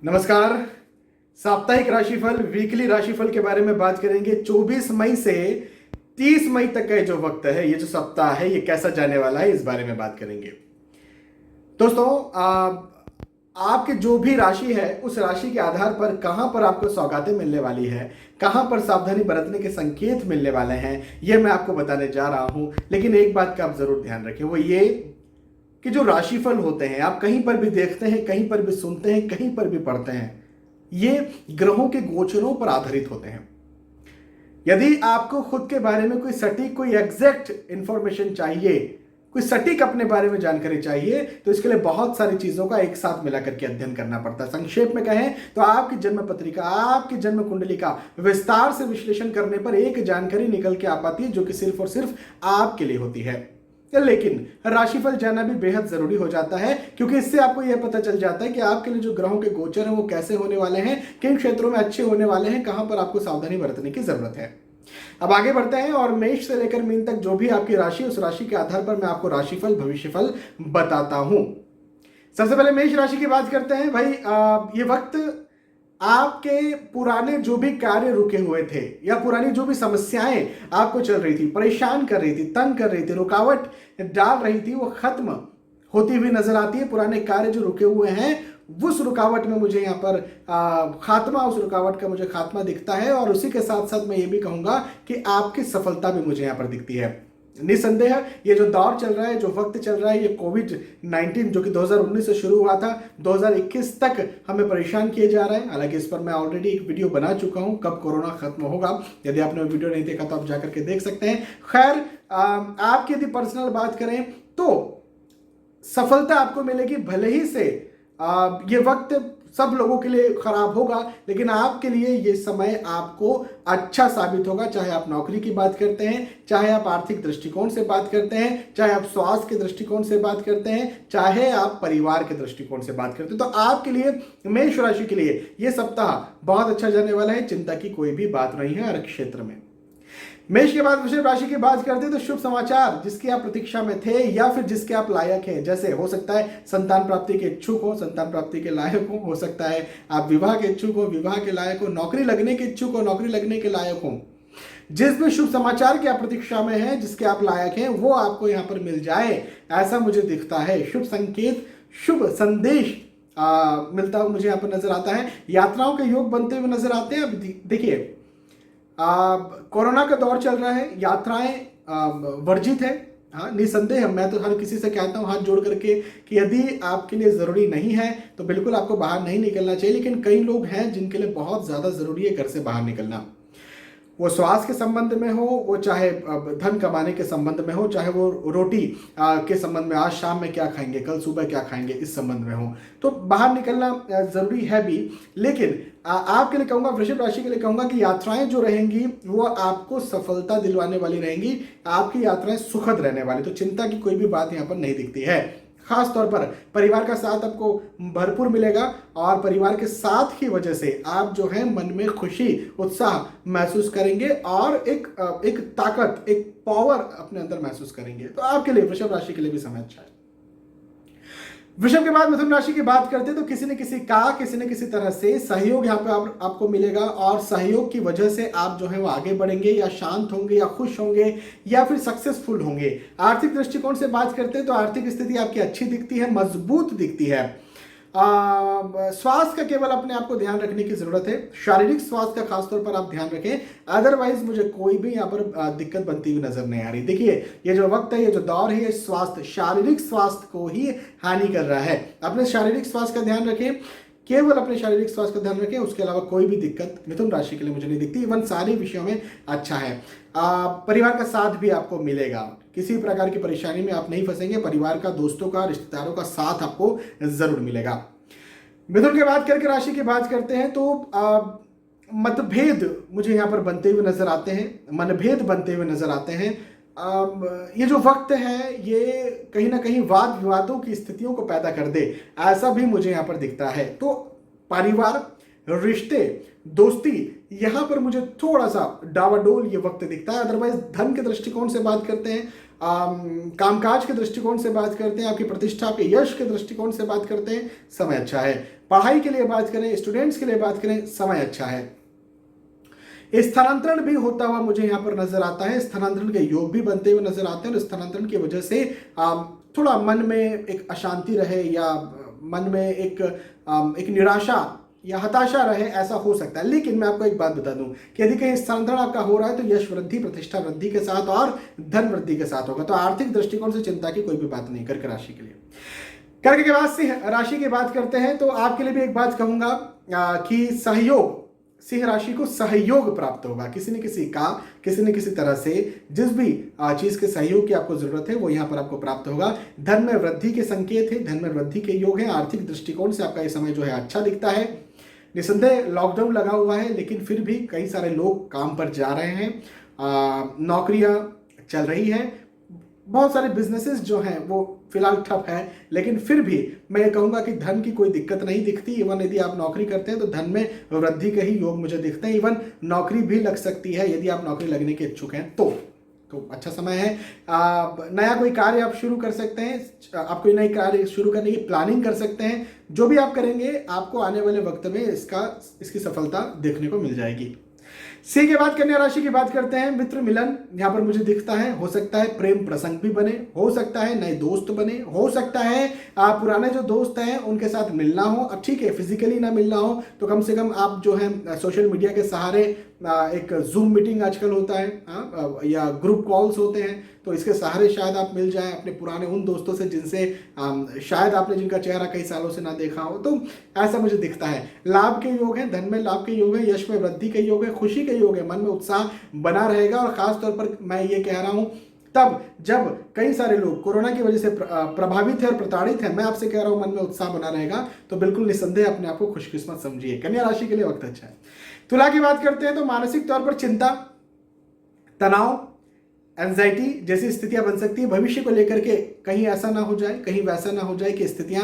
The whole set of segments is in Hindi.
नमस्कार। साप्ताहिक राशिफल वीकली राशिफल के बारे में बात करेंगे। 24 मई से 30 मई तक का ये जो वक्त है, ये जो सप्ताह है, ये कैसा जाने वाला है, इस बारे में बात करेंगे। दोस्तों, आपकी जो भी राशि है, उस राशि के आधार पर कहां पर आपको सौगातें मिलने वाली है, कहां पर सावधानी बरतने के संकेत मिलने वाले हैं, ये मैं आपको बताने जा रहा हूं। लेकिन एक बात का आप जरूर ध्यान रखें, वो ये कि जो राशिफल होते हैं, आप कहीं पर भी देखते हैं, कहीं पर भी सुनते हैं, कहीं पर भी पढ़ते हैं, ये ग्रहों के गोचरों पर आधारित होते हैं। यदि आपको खुद के बारे में कोई सटीक, कोई एग्जैक्ट इंफॉर्मेशन चाहिए, कोई सटीक अपने बारे में जानकारी चाहिए, तो इसके लिए बहुत सारी चीजों का एक साथ मिलाकर के अध्ययन करना पड़ता है। संक्षेप में कहें तो आपकी जन्म पत्रिका, आपकी जन्म कुंडली का विस्तार से विश्लेषण करने पर एक जानकारी निकल के आ पाती है, जो कि सिर्फ और सिर्फ आपके लिए होती है। लेकिन राशिफल जानना भी बेहद जरूरी हो जाता है, क्योंकि इससे आपको यह पता चल जाता है कि आपके लिए जो ग्रहों के गोचर हैं वो कैसे होने वाले हैं, किन क्षेत्रों में अच्छे होने वाले हैं, कहां पर आपको सावधानी बरतने की जरूरत है। अब आगे बढ़ते हैं और मेष से लेकर मीन तक जो भी आपकी राशि, उस राशि के आधार पर मैं आपको राशिफल, भविष्यफल बताता हूं। सबसे पहले मेष राशि की बात करते हैं। भाई, ये वक्त आपके पुराने जो भी कार्य रुके हुए थे, या पुरानी जो भी समस्याएं आपको चल रही थी, परेशान कर रही थी, तंग कर रही थी, रुकावट डाल रही थी, वो खत्म होती हुई नजर आती है। पुराने कार्य जो रुके हुए हैं, उस रुकावट में मुझे यहाँ पर खात्मा, उस रुकावट का मुझे खात्मा दिखता है। और उसी के साथ साथ मैं ये भी कहूंगा कि आपकी सफलता भी मुझे यहाँ पर दिखती है। निसंदेह ये जो दौर चल रहा है, जो वक्त चल रहा है, ये कोविड-19 जो कि 2019 से शुरू हुआ था, 2021 तक हमें परेशान किए जा रहा है। हालांकि इस पर मैं ऑलरेडी एक वीडियो बना चुका हूं, कब कोरोना खत्म होगा। यदि आपने वीडियो नहीं देखा तो आप जाकर के देख सकते हैं। खैर, आपकी यदि पर्सनल बात करें तो सफलता आपको मिलेगी। भले ही से ये वक्त सब लोगों के लिए खराब होगा, लेकिन आपके लिए ये समय आपको अच्छा साबित होगा। चाहे आप नौकरी की बात करते हैं, चाहे आप आर्थिक दृष्टिकोण से बात करते हैं, चाहे आप स्वास्थ्य के दृष्टिकोण से बात करते हैं, चाहे आप परिवार के दृष्टिकोण से बात करते हैं, तो आपके लिए, मेष राशि के लिए, ये सप्ताह बहुत अच्छा जाने वाला है। चिंता की कोई भी बात नहीं है हर क्षेत्र में। मेष के बाद वृषभ राशि की बात करते हैं तो शुभ समाचार जिसकी आप प्रतीक्षा में थे, या फिर जिसके आप लायक हैं, जैसे हो सकता है संतान प्राप्ति के इच्छुक हो, संतान प्राप्ति के लायक हो सकता है आप विवाह के इच्छुक हो, विवाह के लायक हो, नौकरी लगने के इच्छुक हो, नौकरी लगने के लायक हो। जिस भी शुभ समाचार की आप प्रतीक्षा में हैं, जिसके आप लायक हैं, वो आपको यहाँ पर मिल जाए, ऐसा मुझे दिखता है। शुभ संकेत, शुभ संदेश मिलता हुआ मुझे यहाँ पर नजर आता है। यात्राओं के योग बनते हुए नजर आते हैं। अब देखिए, कोरोना का दौर चल रहा है, यात्राएं वर्जित है। हाँ, निसंदेह मैं तो हर किसी से कहता हूं हाथ जोड़ करके कि यदि आपके लिए ज़रूरी नहीं है तो बिल्कुल आपको बाहर नहीं निकलना चाहिए। लेकिन कई लोग हैं जिनके लिए बहुत ज़्यादा ज़रूरी है घर से बाहर निकलना। वो स्वास्थ्य के संबंध में हो, वो चाहे धन कमाने के संबंध में हो, चाहे वो रोटी के संबंध में, आज शाम में क्या खाएंगे, कल सुबह क्या खाएंगे, इस संबंध में हो, तो बाहर निकलना जरूरी है भी। लेकिन आपके लिए कहूँगा, वृषभ राशि के लिए कहूँगा कि यात्राएं जो रहेंगी वो आपको सफलता दिलवाने वाली रहेंगी। आपकी यात्राएं सुखद रहने वाली, तो चिंता की कोई भी बात यहाँ पर नहीं दिखती है। खास तौर पर परिवार का साथ आपको भरपूर मिलेगा, और परिवार के साथ की वजह से आप जो है मन में खुशी, उत्साह महसूस करेंगे, और एक ताकत, एक पावर अपने अंदर महसूस करेंगे। तो आपके लिए, वृषभ राशि के लिए भी समय अच्छा है। वृषभ के बाद मिथुन राशि की बात करते हैं तो किसी न किसी तरह से सहयोग यहाँ पे आपको मिलेगा, और सहयोग की वजह से आप जो है वो आगे बढ़ेंगे, या शांत होंगे, या खुश होंगे, या फिर सक्सेसफुल होंगे। आर्थिक दृष्टिकोण से बात करते हैं तो आर्थिक स्थिति आपकी अच्छी दिखती है, मजबूत दिखती है। स्वास्थ्य का केवल अपने आप को ध्यान रखने की जरूरत है। शारीरिक स्वास्थ्य का खासतौर पर आप ध्यान रखें, अदरवाइज मुझे कोई भी यहाँ पर दिक्कत बनती हुई नजर नहीं आ रही। देखिए, ये जो वक्त है, ये जो दौर है, ये स्वास्थ्य, शारीरिक स्वास्थ्य को ही हानि कर रहा है। अपने शारीरिक स्वास्थ्य का ध्यान रखें, केवल अपने शारीरिक स्वास्थ्य का ध्यान रखें, उसके अलावा कोई भी दिक्कत मिथुन राशि के लिए मुझे नहीं दिखती। इवन सारे विषयों में अच्छा है। परिवार का साथ भी आपको मिलेगा, किसी प्रकार की परेशानी में आप नहीं फंसेंगे। परिवार का, दोस्तों का, रिश्तेदारों का साथ आपको जरूर मिलेगा। मिथुन के बाद करके राशि की बात करते हैं तो मतभेद मुझे यहाँ पर बनते हुए नजर आते हैं, मनभेद बनते हुए नजर आते हैं। ये जो वक्त है, ये कहीं ना कहीं वाद विवादों की स्थितियों को पैदा कर दे, ऐसा भी मुझे यहाँ पर दिखता है। तो परिवार, रिश्ते, दोस्ती, यहाँ पर मुझे थोड़ा सा डावाडोल ये वक्त दिखता है। अदरवाइज धन के दृष्टिकोण से बात करते हैं, कामकाज के दृष्टिकोण से बात करते हैं, आपकी प्रतिष्ठा, आपके यश के दृष्टिकोण से बात करते हैं, समय अच्छा है। पढ़ाई के लिए बात करें, स्टूडेंट्स के लिए बात करें, समय अच्छा है। स्थानांतरण भी होता हुआ मुझे यहाँ पर नजर आता है, स्थानांतरण के योग भी बनते हुए नजर आते हैं और स्थानांतरण की वजह से थोड़ा मन में एक अशांति रहे या मन में एक निराशा या हताशा रहे, ऐसा हो सकता है। लेकिन मैं आपको एक बात बता दूं कि यदि कहीं स्थानांतरण आपका हो रहा है तो यश वृद्धि, प्रतिष्ठा वृद्धि के साथ और धन वृद्धि के साथ होगा। तो आर्थिक दृष्टिकोण से चिंता की कोई भी बात नहीं कर्क राशि के लिए। कर्क के बाद सिंह राशि की बात करते हैं तो आपके लिए भी एक बात कहूंगा कि सहयोग, सिंह राशि को सहयोग प्राप्त होगा। किसी न किसी तरह से जिस भी चीज के सहयोग की आपको जरूरत है वो यहाँ पर आपको प्राप्त होगा। धन में वृद्धि के संकेत है, धन में वृद्धि के योग है। आर्थिक दृष्टिकोण से आपका ये समय जो है अच्छा दिखता है। निसंदेह लॉकडाउन लगा हुआ है लेकिन फिर भी कई सारे लोग काम पर जा रहे हैं, नौकरियां चल रही हैं, बहुत सारे बिजनेसेस जो हैं वो फिलहाल ठप है, लेकिन फिर भी मैं ये कहूंगा कि धन की कोई दिक्कत नहीं दिखती। इवन यदि आप नौकरी करते हैं तो धन में वृद्धि के ही योग मुझे दिखते हैं। इवन नौकरी भी लग सकती है यदि आप नौकरी लगने के इच्छुक हैं तो अच्छा समय है। नया कोई कार्य आप शुरू कर सकते हैं, आप कोई नई कार्य शुरू करने की प्लानिंग कर सकते हैं। जो भी आप करेंगे आपको आने वाले वक्त में इसकी सफलता देखने को मिल जाएगी। सी के बाद कन्या राशि की बात करते हैं। मित्र मिलन यहां पर मुझे दिखता है, हो सकता है प्रेम प्रसंग भी बने, हो सकता है नए दोस्त बने, हो सकता है पुराने जो दोस्त हैं उनके साथ मिलना हो। अब ठीक है, फिजिकली ना मिलना हो तो कम से कम आप जो है सोशल मीडिया के सहारे, एक जूम मीटिंग आजकल होता है या ग्रुप कॉल्स होते हैं, तो इसके सहारे शायद आप मिल जाएं अपने पुराने उन दोस्तों से जिनसे शायद आपने जिनका चेहरा कई सालों से ना देखा हो। तो ऐसा मुझे दिखता है। लाभ के योग है, धन में लाभ के योग है, यश में वृद्धि के योग है, खुशी के योग है, मन में उत्साह बना रहेगा। और खास तौर पर मैं ये कह रहा हूं तब जब कई सारे लोग कोरोना की वजह से प्रभावित है और प्रताड़ित है, मैं आपसे कह रहा हूं मन में उत्साह बना रहेगा। तो बिल्कुल निसंदेह अपने आप को खुशकिस्मत समझिए। कन्या राशि के लिए वक्त अच्छा है। तुला की बात करते हैं तो मानसिक तौर पर चिंता, तनाव, एंजाइटी जैसी स्थितियां बन सकती है। भविष्य को लेकर के कहीं ऐसा ना हो जाए, कहीं वैसा ना हो जाए कि स्थितियां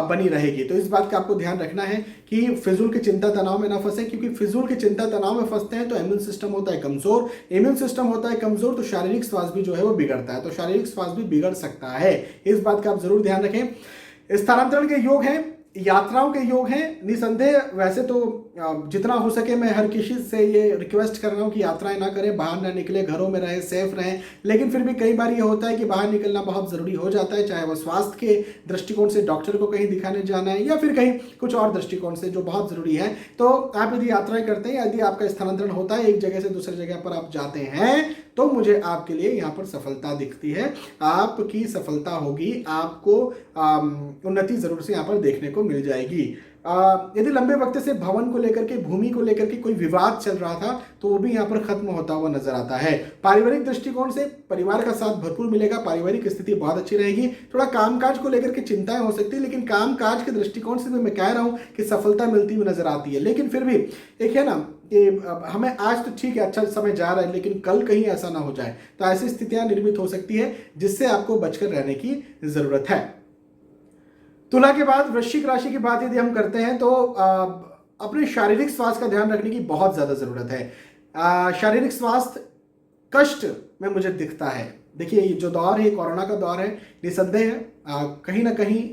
बनी रहेगी। तो इस बात का आपको ध्यान रखना है कि फिजूल की चिंता तनाव में ना फंसे, क्योंकि फिजूल की चिंता तनाव में फंसते हैं तो इम्यून सिस्टम होता है कमजोर। इम्यून सिस्टम होता है कमजोर तो शारीरिक स्वास्थ्य भी जो है वो बिगड़ता है, तो शारीरिक स्वास्थ्य भी बिगड़ सकता है। इस बात का आप जरूर ध्यान रखें। स्थानांतरण के योग हैं, यात्राओं के योग हैं। निसंदेह वैसे तो जितना हो सके मैं हर किसी से ये रिक्वेस्ट कर रहा हूँ कि यात्राएं ना करें, बाहर ना निकले, घरों में रहें, सेफ रहें। लेकिन फिर भी कई बार ये होता है कि बाहर निकलना बहुत ज़रूरी हो जाता है, चाहे वो स्वास्थ्य के दृष्टिकोण से डॉक्टर को कहीं दिखाने जाना है या फिर कहीं कुछ और दृष्टिकोण से जो बहुत ज़रूरी है। तो आप यदि यात्राएं करते हैं, यदि आपका स्थानांतरण होता है, एक जगह से दूसरी जगह पर आप जाते हैं, तो मुझे आपके लिए यहाँ पर सफलता दिखती है। आपकी सफलता होगी, आपको उन्नति जरूर से यहाँ पर देखने को मिल जाएगी। यदि लंबे वक्त से भवन को लेकर के, भूमि को लेकर के कोई विवाद चल रहा था तो वो भी यहाँ पर खत्म होता हुआ नजर आता है। पारिवारिक दृष्टिकोण से परिवार का साथ भरपूर मिलेगा, पारिवारिक स्थिति बहुत अच्छी रहेगी। थोड़ा कामकाज को लेकर के चिंताएं हो सकती है, लेकिन कामकाज के दृष्टिकोण से मैं कह रहा हूं कि सफलता मिलती हुई नजर आती है। लेकिन फिर भी एक है ना कि हमें आज तो ठीक है, अच्छा समय जा रहा है, लेकिन कल कहीं ऐसा ना हो जाए, तो ऐसी स्थितियां निर्मित हो सकती है जिससे आपको बचकर रहने की जरूरत है। तुला के बाद वृश्चिक राशि की बात यदि हम करते हैं तो अपने शारीरिक स्वास्थ्य का ध्यान रखने की बहुत ज्यादा जरूरत है। शारीरिक स्वास्थ्य कष्ट में मुझे दिखता है। देखिए ये जो दौर है, कोरोना का दौर है, निसंदेह है कहीं ना कहीं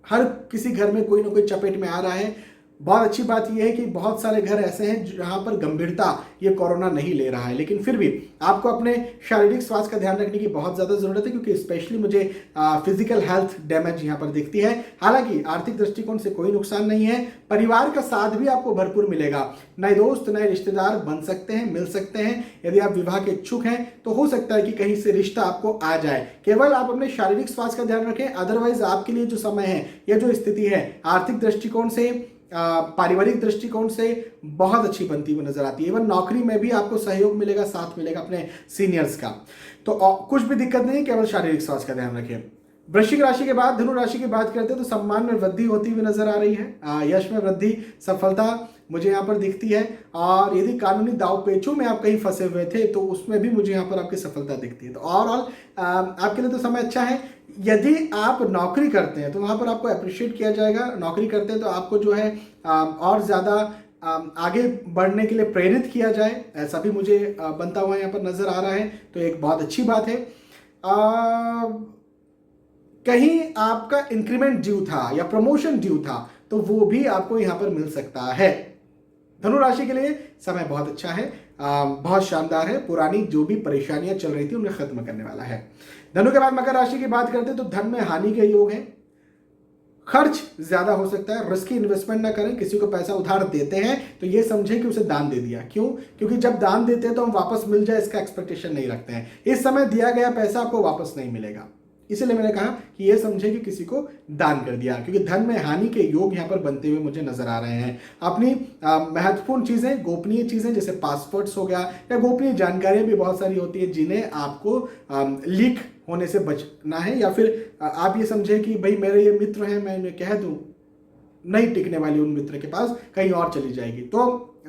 हर किसी घर में कोई ना कोई चपेट में आ रहा है। बहुत अच्छी बात यह है कि बहुत सारे घर ऐसे हैं जहां पर गंभीरता ये कोरोना नहीं ले रहा है, लेकिन फिर भी आपको अपने शारीरिक स्वास्थ्य का ध्यान रखने की बहुत ज़्यादा ज़रूरत है, क्योंकि स्पेशली मुझे फिजिकल हेल्थ डैमेज यहाँ पर दिखती है। हालांकि आर्थिक दृष्टिकोण से कोई नुकसान नहीं है, परिवार का साथ भी आपको भरपूर मिलेगा। नए दोस्त, नए रिश्तेदार बन सकते हैं, मिल सकते हैं। यदि आप विवाह के इच्छुक हैं तो हो सकता है कि कहीं से रिश्ता आपको आ जाए। केवल आप अपने शारीरिक स्वास्थ्य का ध्यान रखें, अदरवाइज आपके लिए जो समय है, यह जो स्थिति है आर्थिक दृष्टिकोण से, पारिवारिक दृष्टिकोण से बहुत अच्छी बनती हुई नजर आती है। इवन नौकरी में भी आपको सहयोग मिलेगा, साथ मिलेगा अपने सीनियर्स का। तो कुछ भी दिक्कत नहीं, केवल शारीरिक स्वास्थ्य का ध्यान रखें। वृश्चिक राशि के बाद धनु राशि की बात करते हैं तो सम्मान में वृद्धि होती हुई नजर आ रही है। यश में वृद्धि, सफलता मुझे यहाँ पर दिखती है। और यदि कानूनी दाव पेचों में आप कहीं फंसे हुए थे तो उसमें भी मुझे यहाँ पर आपकी सफलता दिखती है। तो ओवरऑल आपके लिए तो समय अच्छा है। यदि आप नौकरी करते हैं तो वहाँ पर आपको अप्रिशिएट किया जाएगा। नौकरी करते हैं तो आपको जो है और ज़्यादा आगे बढ़ने के लिए प्रेरित किया जाए, ऐसा भी मुझे बनता हुआ यहाँ पर नजर आ रहा है। तो एक बहुत अच्छी बात है। कहीं आपका इंक्रीमेंट ड्यू था या प्रमोशन ड्यू था तो वो भी आपको यहाँ पर मिल सकता है। धनु राशि के लिए समय बहुत अच्छा है, बहुत शानदार है। पुरानी जो भी परेशानियां चल रही थी उन्हें खत्म करने वाला है। धनु के बाद मकर राशि की बात करते हैं तो धन में हानि के योग है, खर्च ज्यादा हो सकता है। रिस्की इन्वेस्टमेंट ना करें। किसी को पैसा उधार देते हैं तो ये समझें कि उसे दान दे दिया। क्यों? क्योंकि जब दान देते हैं तो हम वापस मिल जाए इसका एक्सपेक्टेशन नहीं रखते हैं। इस समय दिया गया पैसा आपको वापस नहीं मिलेगा, इसीलिए मैंने कहा कि ये समझे कि किसी को दान कर दिया, क्योंकि धन में हानि के योग यहाँ पर बनते हुए मुझे नजर आ रहे हैं। अपनी महत्वपूर्ण चीजें, गोपनीय चीजें जैसे पासपोर्ट्स हो गया या गोपनीय जानकारियां भी बहुत सारी होती है जिन्हें आपको लीक होने से बचना है, या फिर आप ये समझे कि भाई मेरे ये मित्र हैं, मैं इन्हें कह दूं, नहीं टिकने वाली उन मित्र के पास, कहीं और चली जाएगी। तो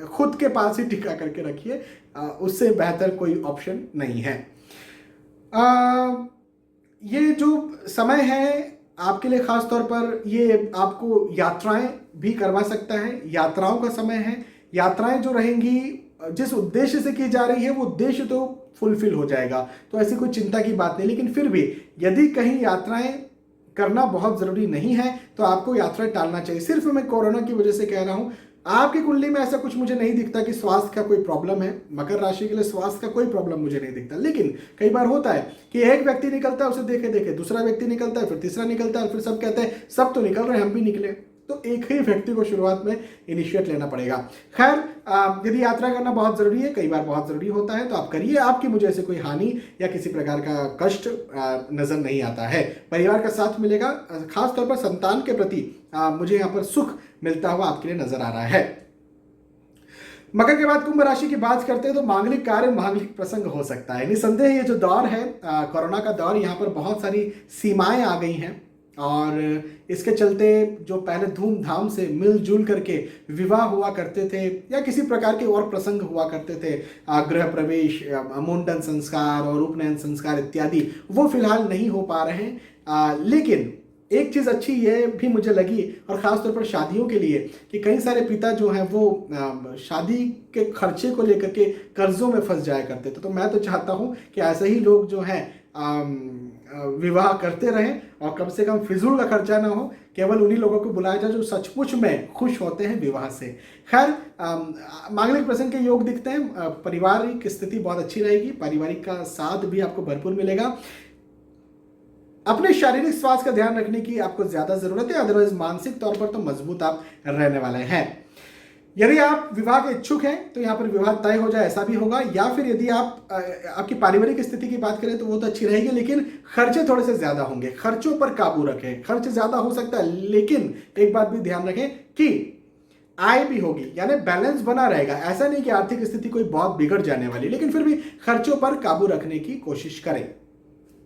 खुद के पास ही टिका करके रखिए, उससे बेहतर कोई ऑप्शन नहीं है। ये जो समय है आपके लिए खास तौर पर, ये आपको यात्राएं भी करवा सकता है। यात्राओं का समय है। यात्राएं जो रहेंगी जिस उद्देश्य से की जा रही है वो उद्देश्य तो फुलफिल हो जाएगा, तो ऐसी कोई चिंता की बात नहीं। लेकिन फिर भी यदि कहीं यात्राएं करना बहुत जरूरी नहीं है तो आपको यात्रा टालना चाहिए। सिर्फ मैं कोरोना की वजह से कह रहा हूं। आपकी कुंडली में ऐसा कुछ मुझे नहीं दिखता कि स्वास्थ्य का कोई प्रॉब्लम है। मकर राशि के लिए स्वास्थ्य का कोई प्रॉब्लम मुझे नहीं दिखता, लेकिन कई बार होता है कि एक व्यक्ति निकलता है, उसे देखे देखे दूसरा व्यक्ति निकलता है, फिर तीसरा निकलता है, फिर सब कहते हैं सब तो निकल रहे हैं, हम भी निकले। तो एक ही व्यक्ति को शुरुआत में इनिशिएट लेना पड़ेगा। खैर, यदि यात्रा करना बहुत जरूरी है, कई बार बहुत जरूरी होता है, तो आप करिए। आपकी मुझे ऐसे कोई हानि या किसी प्रकार का कष्ट नजर नहीं आता है। परिवार का साथ मिलेगा, खास तौर पर संतान के प्रति मुझे यहाँ पर सुख मिलता हुआ आपके लिए नजर आ रहा है। मकर के बाद कुंभ राशि की बात करते हैं तो मांगलिक कार्य, मांगलिक प्रसंग हो सकता है। निसंदेह ये जो दौर है, कोरोना का दौर, यहाँ पर बहुत सारी सीमाएं आ गई हैं और इसके चलते जो पहले धूमधाम से मिलजुल करके विवाह हुआ करते थे या किसी प्रकार के और प्रसंग हुआ करते थे, गृह प्रवेश, मुंडन संस्कार और उपनयन संस्कार इत्यादि, वो फिलहाल नहीं हो पा रहे हैं। लेकिन एक चीज़ अच्छी ये भी मुझे लगी, और ख़ास तौर पर शादियों के लिए, कि कई सारे पिता जो हैं वो शादी के खर्चे को लेकर के कर्जों में फंस जाया करते थे। तो मैं तो चाहता हूँ कि ऐसे ही लोग जो हैं विवाह करते रहें और कम से कम फिजूल का खर्चा ना हो। केवल उन्हीं लोगों को बुलाया जाए जो सचमुच में खुश होते हैं विवाह से। खैर, मांगलिक प्रसंग के योग दिखते हैं। पारिवारिक स्थिति बहुत अच्छी रहेगी, पारिवारिक का साथ भी आपको भरपूर मिलेगा। अपने शारीरिक स्वास्थ्य का ध्यान रखने की आपको ज्यादा जरूरत है, अदरवाइज मानसिक तौर पर तो मजबूत आप रहने वाले हैं। यदि आप विवाह के इच्छुक हैं तो यहाँ पर विवाह तय हो जाए, ऐसा भी होगा। या फिर यदि आप आपकी पारिवारिक स्थिति की बात करें तो वो तो अच्छी रहेगी, लेकिन खर्चे थोड़े से ज्यादा होंगे। खर्चों पर काबू रखें। खर्च ज्यादा हो सकता है, लेकिन एक बात भी ध्यान रखें कि आय भी होगी, यानी बैलेंस बना रहेगा। ऐसा नहीं कि आर्थिक स्थिति कोई बहुत बिगड़ जाने वाली, लेकिन फिर भी खर्चों पर काबू रखने की कोशिश करें।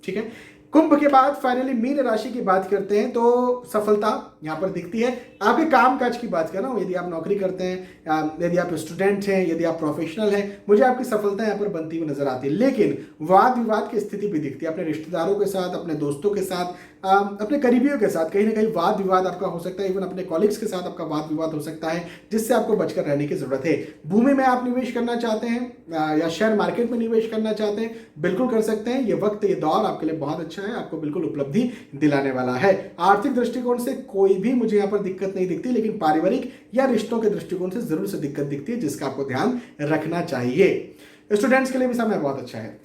ठीक है। कुंभ के बाद फाइनली मीन राशि की बात करते हैं तो सफलता यहाँ पर दिखती है। आपके काम काज की बात कर रहा हूँ, यदि आप नौकरी करते हैं, यदि आप स्टूडेंट हैं, यदि आप प्रोफेशनल हैं, मुझे आपकी सफलता यहाँ पर बनती हुई नजर आती है। लेकिन वाद विवाद की स्थिति भी दिखती है। अपने रिश्तेदारों के साथ, अपने दोस्तों के साथ, अपने करीबियों के साथ कहीं ना कहीं वाद विवाद आपका हो सकता है। इवन अपने कॉलीग्स के साथ आपका वाद विवाद हो सकता है, जिससे आपको बचकर रहने की जरूरत है। भूमि में आप निवेश करना चाहते हैं या शेयर मार्केट में निवेश करना चाहते हैं, बिल्कुल कर सकते हैं। ये वक्त, ये दौर आपके लिए बहुत अच्छा है, आपको बिल्कुल उपलब्धि दिलाने वाला है। आर्थिक दृष्टिकोण से कोई भी मुझे यहाँ पर दिक्कत नहीं दिखती, लेकिन पारिवारिक या रिश्तों के दृष्टिकोण से जरूर से दिक्कत दिखती है, जिसका आपको ध्यान रखना चाहिए। स्टूडेंट्स के लिए भी समय बहुत अच्छा है।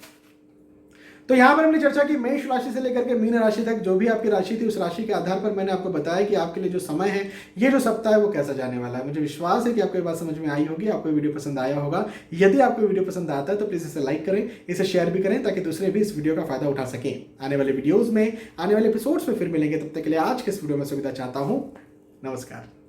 तो यहां पर हमने चर्चा की मेष राशि से लेकर के मीन राशि तक, जो भी आपकी राशि थी उस राशि के आधार पर मैंने आपको बताया कि आपके लिए जो समय है, ये जो सप्ताह है वो कैसा जाने वाला है। मुझे विश्वास है कि आपको ये बात समझ में आई होगी, आपको वीडियो पसंद आया होगा। यदि आपको वीडियो पसंद आता है तो प्लीज इसे लाइक करें, इसे शेयर भी करें, ताकि दूसरे भी इस वीडियो का फायदा उठा सकें। आने वाले वीडियोज में, आने वाले एपिसोड्स में फिर मिलेंगे। तब तक के लिए आज के इस वीडियो में सुविधा चाहता हूं। नमस्कार।